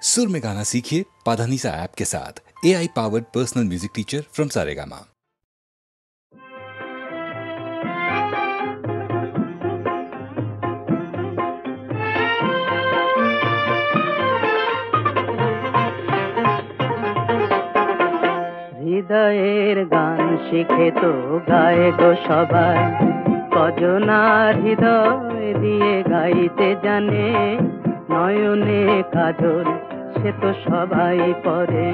सुर में गाना सीखिए पाधानीसा ऐप के साथ। AI powered personal music teacher from Saregama. হৃদয়ের গান শিখে তো গায়ে গো সবাই, কজনা হৃদয় দিয়ে গাইতে জানে। নয়নে কাজল সে তো সবাই পরে,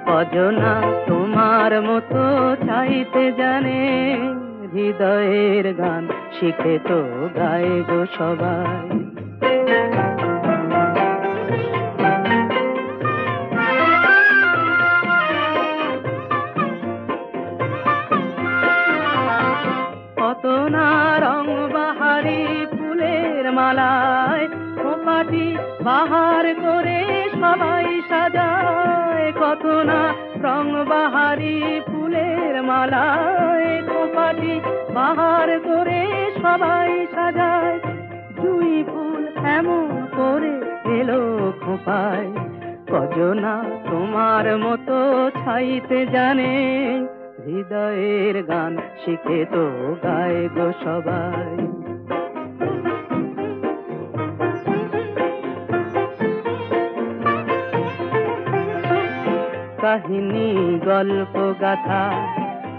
কজনা তোমার মতো চাইতে জানে। হৃদয়ের গান শিখে তো গায়ে গো সবাই। কত না রং বাহারি ফুলের মালায় খোপাটি বাহার করে সবাই সাজায়। কত না রং বাহারি ফুলের মালায় খোপাটি বাহার করে সবাই সাজায়। জুঁই ফুল এমন করে এলো খোপায়, কজনা তোমার মতো ছাইতে জানে। হৃদয়ের গান শিখে তো গায় গো সবাই। কাহিনী গল্প গাথা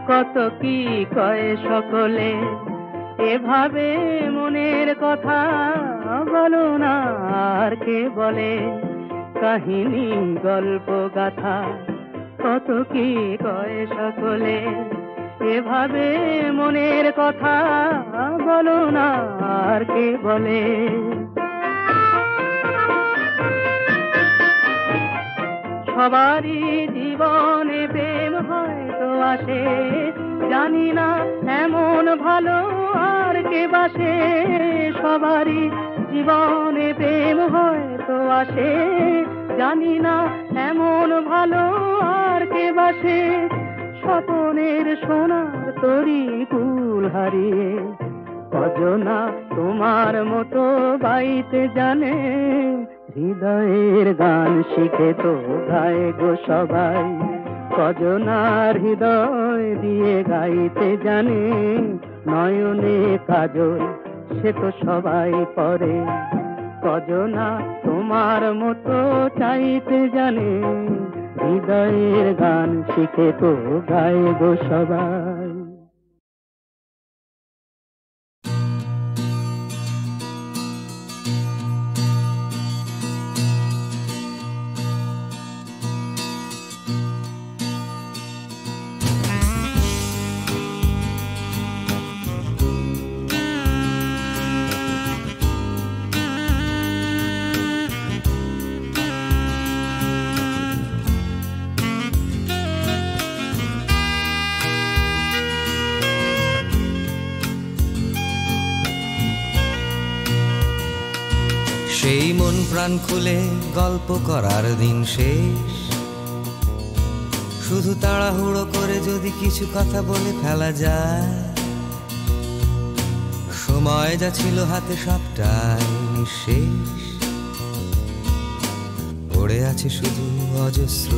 কত কি কয় সকলে, এভাবে মনের কথা বলো না আর কে বলে। কাহিনী গল্প গাথা কত কি কয় সকলে, এভাবে মনের কথা বলো না আর কে বলে। সবারই জীবনে প্রেম হয়তো আসে, জানি না এমন ভালো আর কে বাসে। সবারই জীবনে প্রেম হয়তো আসে, জানি না এমন ভালো আর কে বাসে। স্বপনের সোনার তরি কুল হারিয়ে, কজনা তোমার মতো গাইতে জানে। হৃদয়ের গান শিখে তো গায় গো সবাই, কজনার হৃদয় দিয়ে গাইতে জানে। নয়নে কাজল সে তো সবাই পরে, কজনা তোমার মতো চাইতে জানে। হৃদয়ের গান শিখে তো গায় গো সবাই। সেই মন প্রাণ খুলে গল্প করার দিন শেষ, শুধু তাড়াহুড়ো করে যদি কিছু কথা বলে ফেলা যায়। সময় যা ছিল হাতে সবটাই নিঃশেষ, পড়ে আছে শুধু অজস্র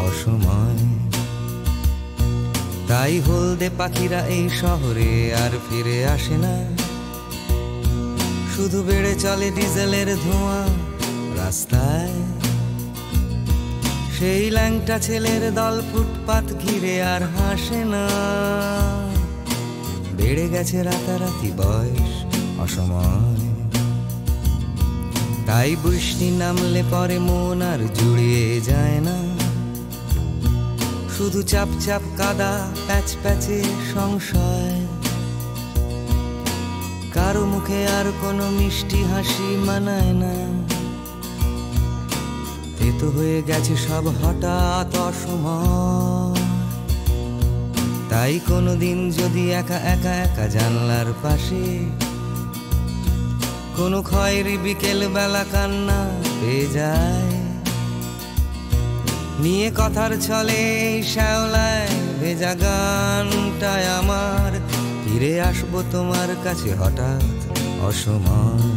অসময়। তাই হলদে পাখিরা এই শহরে আর ফিরে আসে না, শুধু বেড়ে চলে ডিজেলের ধোঁয়া রাস্তায়। সেই ল্যাংটা ছেলের দল ফুটপাত ঘিরে আর হাসে না, বেড়ে গেছে রাতারাতি বয়স অসময়। তাই বৃষ্টি নামলে পরে মন আর জুড়িয়ে যায় না, শুধু চাপ চাপ কাদা প্যাচ প্যাচে সংশয়। কারো মুখে আর কোনো মিষ্টি হাসি মানায় না, তেতো হয়ে গেছে সব হঠাৎ অসময়। তাই কোনোদিন যদি একা একা একা জানলার পাশে কোনো খয়েরি বিকেল বেলা কান্না পেয়ে যায়, নিয়ে কথার ছলে এই শ্যাওলায় ভেজা গানটায় আমার ফিরে আসবো তোমার কাছে হঠাৎ অসময়।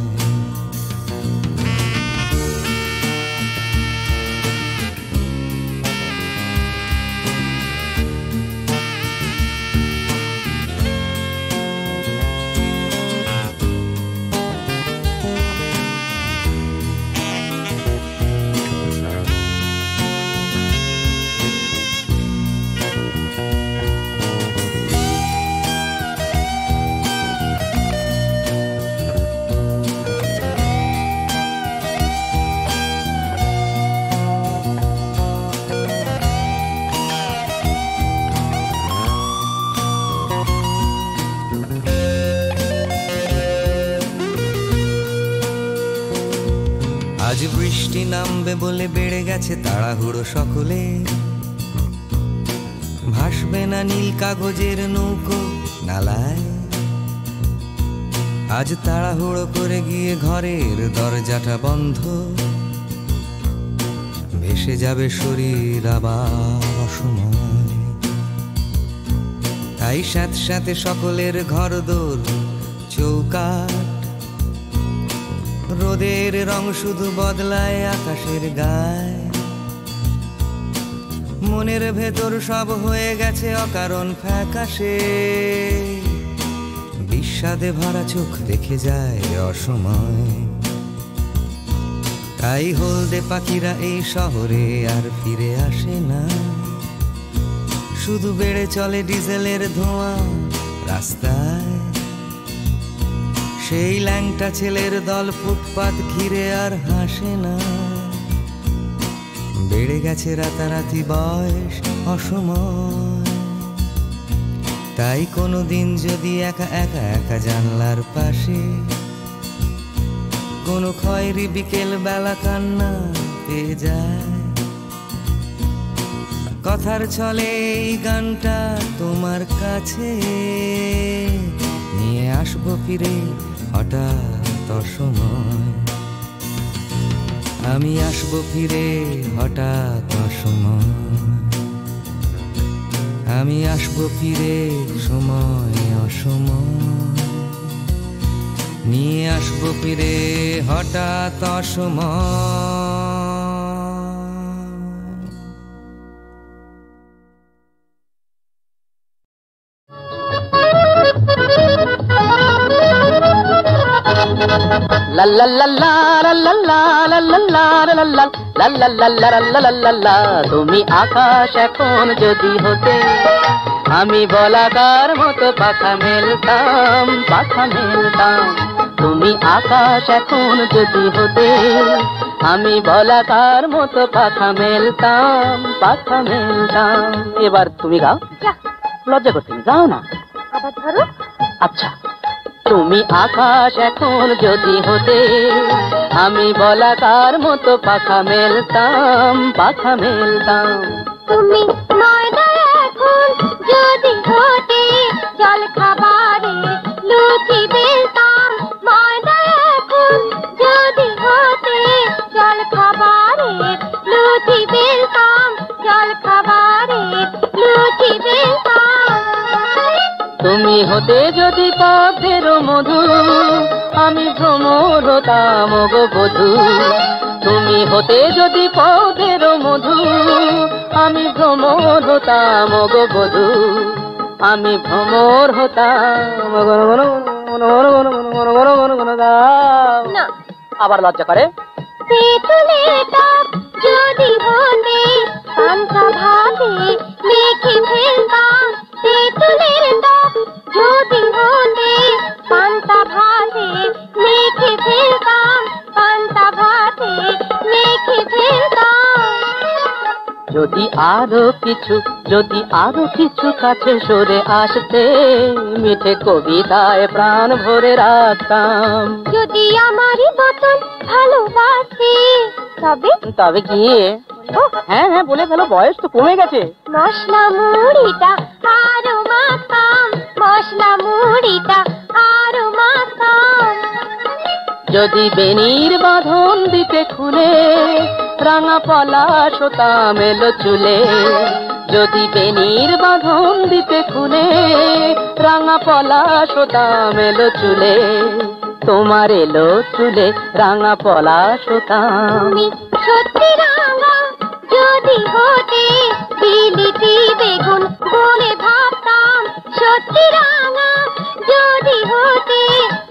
নামবে বলে বেড়ে গেছে তাড়াহুড়ো সকলে, ভাসবে না নীল কাগজের নৌকো নালায়। আজ তাড়াহুড়ো করে গিয়ে ঘরের দরজাটা বন্ধ, ভেসে যাবে শরীর আবার অসময়। তাই সাথে সাথে সকলের ঘরদোর চৌকাঠ, রোদের রং শুধু বদলায় আকাশের গায়ে। মনের ভেতর সব হয়ে গেছে অকারণ ফ্যাকাশে, বিষাদে ভরা চোখ দেখে যায় অসময়। তাই হলদে পাখিরা এই শহরে আর ফিরে আসে না, শুধু বেড়ে চলে ডিজেলের ধোঁয়া রাস্তায়। সেই ল্যাংটা ছেলের দল ফুটপাত ঘিরে আর হাসে না, বেড়ে গেছে রাতারাতি বয়স অসময়। তাই কোনোদিন যদি একা একা একা জানলার পাশে কোনো খয়েরি বিকেল বেলা কান্না পেয়ে যায়, কথার ছলে এই গানটা তোমার কাছে নিয়ে আসবো ফিরে হঠাৎ অসময়। আমি আসবো ফিরে হঠাৎ অসময়, আমি আসবো ফিরে সময় অসময়, নিয়ে আসবো ফিরে হঠাৎ অসময়। লা লা লা লা লা লা লা লা লা লা লা লা লা লা লা লা লা লা লা। তুমি আকাশ এখন যদি হতে, আমি বলাকার মতো পাখা মেলতাম, পাখা মেলতাম। তুমি আকাশ এখন যদি হতে, আমি বলাকার মতো পাখা মেলতাম, পাখা মেলতাম। এবার তুমি গাও। লজ্জা করতে গাও না, আবার ধরো। আচ্ছা, তুমি আকাশ এখন যদি হতে, আমি বলাকার মতো পাখা মেলতাম, পাখা মেলতাম। তুমি ময়দা এখন যদি হতে, জল খাবারে লুচি বেলতাম। ময়দা এখন যদি হতে, জল খাবারে লুচি বেলতাম, জল খাবারে লুচি বেলতাম। তুমি হতে যদি পদ্মের মধু, আমি ভ্রমর হতাম গো বধূ। তুমি হতে যদি পদ্মের মধু, আমি ভ্রমর হতাম গো বধূ। আমি ভ্রমর হতাম। আবার লজ্জা করে। তেঁতুলের টক যদি হতে, পান্তা ভাতে মেখে ফেলতাম। তেঁতুলের টক যদি হতে, পান্তা ভাতে মেখে ফেলতাম, পান্তা ভাতে মেখে ফেলতাম। যদি আরো কিছু কাছে সরে আসতে, মিঠে কবিতায় প্রাণ ভরে রাখতাম। যদি আমারই মতন ভালোবাসে, তবে কি? হ্যাঁ হ্যাঁ বলে ফেলো, বয়স তো কমে গেছে। মশলা মুড়িটা আরো মাখাম, মশলা মুড়িটা আরো মাখাম। যদি বেনির বাঁধন দিতে খুলে, রাঙা পলাশ হতাম এলো চুলে। যদি বেনির বাঁধন দিতে খুলে, রাঙা পলাশ হতাম এলো চুলে। তোমার এলো চুলে রাঙা পলাশ হতাম। তুমি সত্যি রাঙা যদি হতে, বিলিতি বেগুন বলে ভাবতাম। সত্যি রাঙা যদি হতে,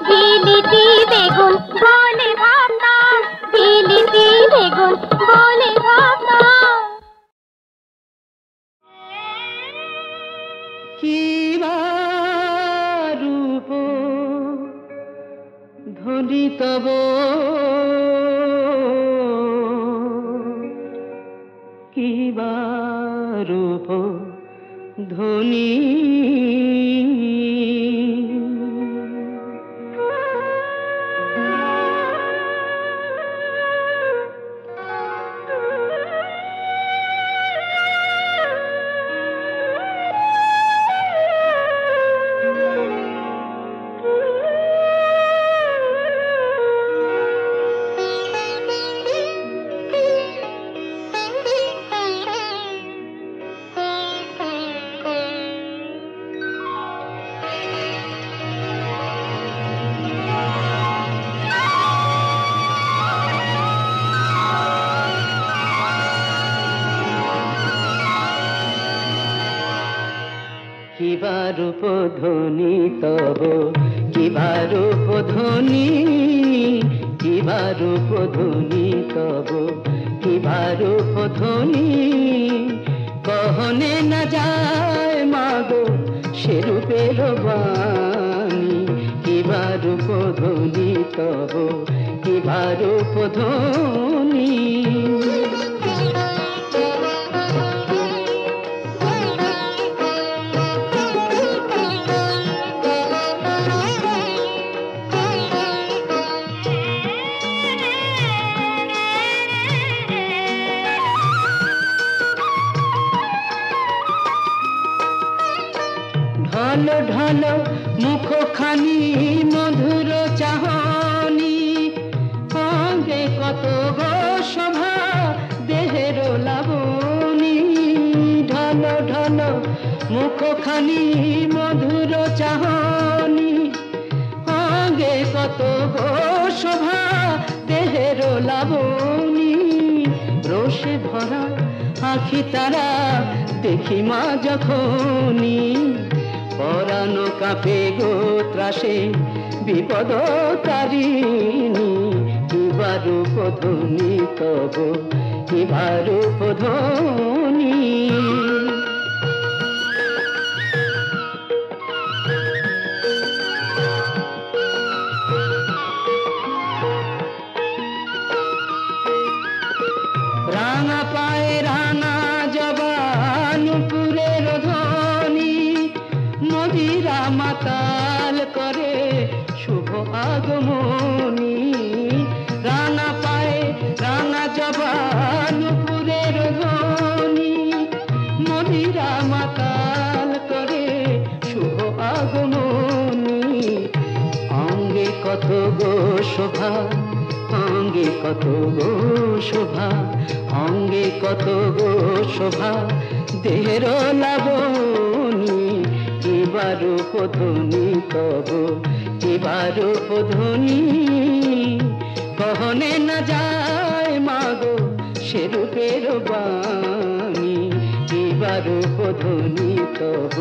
বিলিতি বেগুন বলে ভাবতাম, বিলিতি বেগুন বলে ভাবতাম। কি রূপ ধ্বনি তব, কি রূপ ধ্বনি। কিবা রূপ ধ্বনি তব, কিবা রূপ ধ্বনি, কিবা রূপ ধ্বনি তব, কিবা রূপ ধ্বনি, কহনে না যায় মাগো সে রূপের বাণী। কিবা রূপ ধ্বনি তব, কিবা রূপ ধ্বনি। ঢল ঢল মুখখানি মধুর চাহনি, অঙ্গে কত গো শোভা দেহের লাবণী। ঢল ঢল মুখখানি মধুর চাহনি, অঙ্গে কত গো শোভা দেহের লাবণী। রোষে ভরা আখি তারা দেখি মা যখনি, পরানো কাঁপে গো ত্রাসে বিপদ তারিণী। কিবা রূপ ধ্বনি তব, কিবা রূপ ধ্বনি। রাঙা পায়ে রাঙা জবানুপুরের ধ্বনি, মদিরা মাতাল করে শুভ আগমনী। রাঙা পায়ে রাঙা জবানুপুরের ধ্বনি, মদিরা মাতাল করে শুভ আগমনী। অঙ্গে কত গো শোভা, অঙ্গে কত গো শোভা, অঙ্গে কত গো শোভা দেহের লাবণী। কিবা রূপ ধ্বনি তব, কিবা রূপ ধ্বনি, কহনে না যায় মাগো সে রূপের বাণী। কিবা রূপ ধ্বনি তব,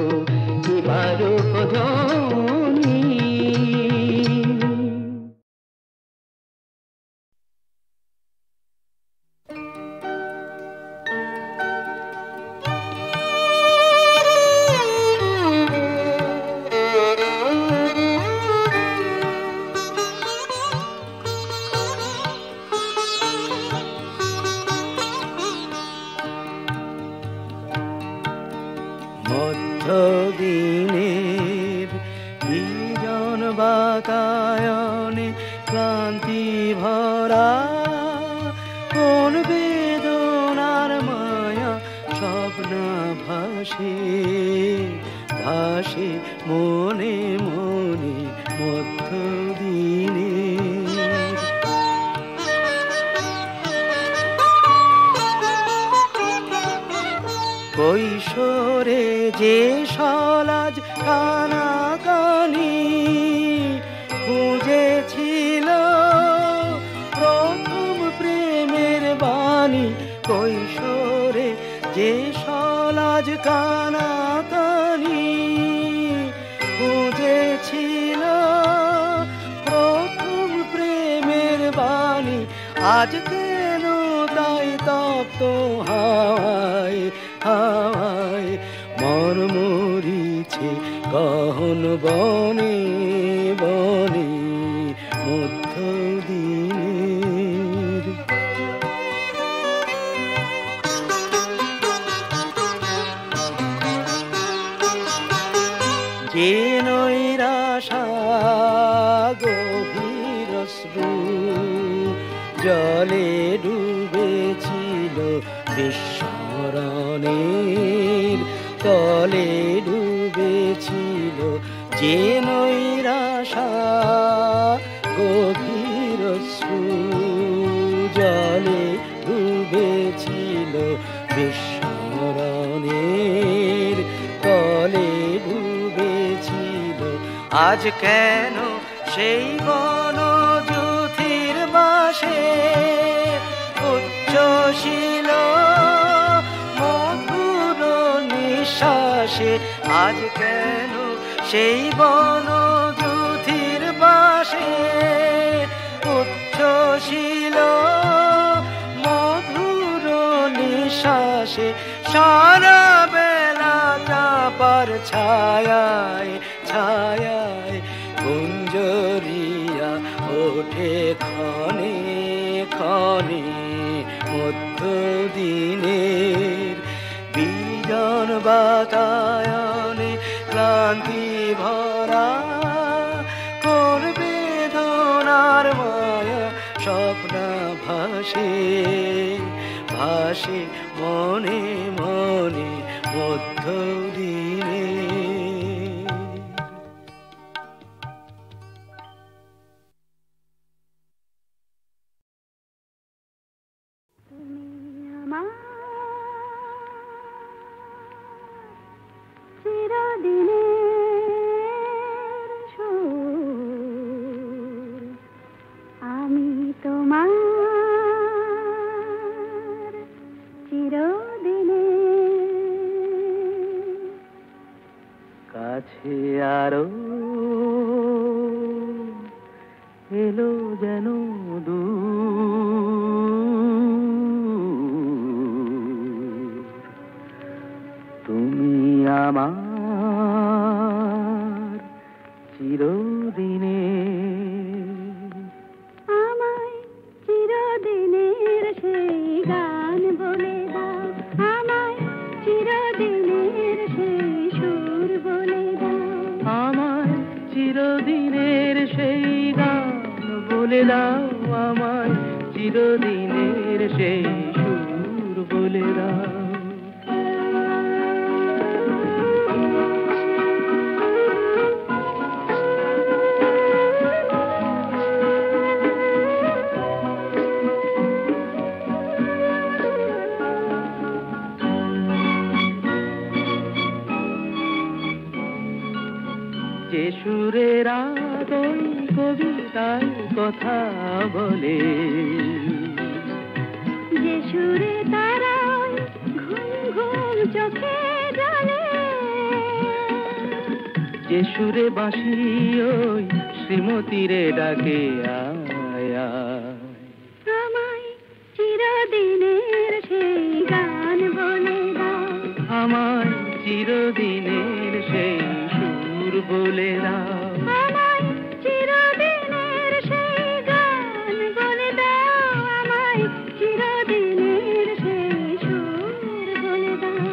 কিবা রূপ ধ্বনি। মধ্যদিনের নির্জন বাতায়নে ক্লান্তি ভরা, কোন বেদনার মায়া স্বপ্ন ভাসে ভাসে মনে মনে। মধ্যদিনে কৈশোরে যে সলাজ কানাকানি খুঁজেছিল প্রথম প্রেমের বাণী। কৈশোরে যে সলাজ কানাকানি খুঁজেছিল প্রথম প্রেমের বাণী, আজ কেন তাই তপ্ত হাওয়ায় হাওয়ায় মর মরিছে গহন বনে বনে। মধ্যদিনের যে নৈরাশা গভীর শ্রু জলে ডুবেছিল, বিস্মরণের তলে ডুবেছিল। যে নৈরাশা গভীর জলে ডুবেছিল, বিস্মরণের তলে ডুবেছিল। আজ কেন সেই বনজ্যোতির বাসে উচ্ছ্বসিল মধুর নিঃশ্বাস ভাসে আজ কেন সেই বনদুধির বাসে উচ্ছ্বসিল মধুর নিঃশ্বাসে সারা বেলা চাপার ছায়ায় ছায়ায় গুঞ্জরিয়া ওঠে ক্ষণে ক্ষণে মধ্যদিনের বিজন বাতায়নে ক্লান্তি ভরা কোন বেদনার মায়া স্বপ্ন ভাসে ভাসে মনে মনে মধ্যদিনে। আমি তোমার চিরদিনে কাছে আরো এলো যেন তুমি আমার চিরদিনে আমায় চিরদিনের সেই গান বলে দাও, আমায় চিরদিনের সেই সুর বলে দাও, আমায় চিরদিনের সেই গান বলে দাও, আমায় চিরদিনের সেই সুর বলে দাও। যে সুরের আদই কবিতায় কথা বলে, যে সুরে তারায় ঘুম ঘুম চোখে জ্বলে, যে সুরে বাঁশি ওই শ্রীমতীরে ডাকে আয় আয়। আমায় চিরদিনের সেই গান বলে দাও, আমায় চিরদিনের সেই সুর বলে দাও, আমায় চিরদিনের সেই গান বলে দাও, আমায় চিরদিনের সেই সুর বলে দাও।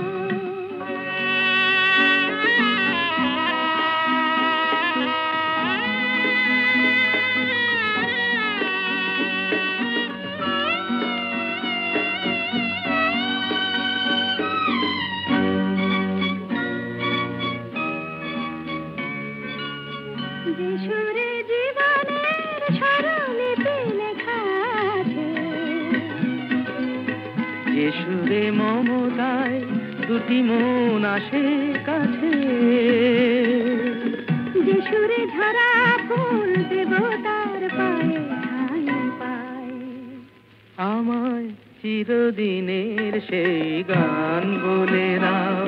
যে সুরে জীবনের স্বরলিপি লেখা আছে, যে সুরে মমতায় দুটি মন আসে কাছে, যে সুরে ঝরা ফুল দেবতার পায়ে ঠাঁই পায়, আমায় চিরদিনের সেই গান বলে দাও।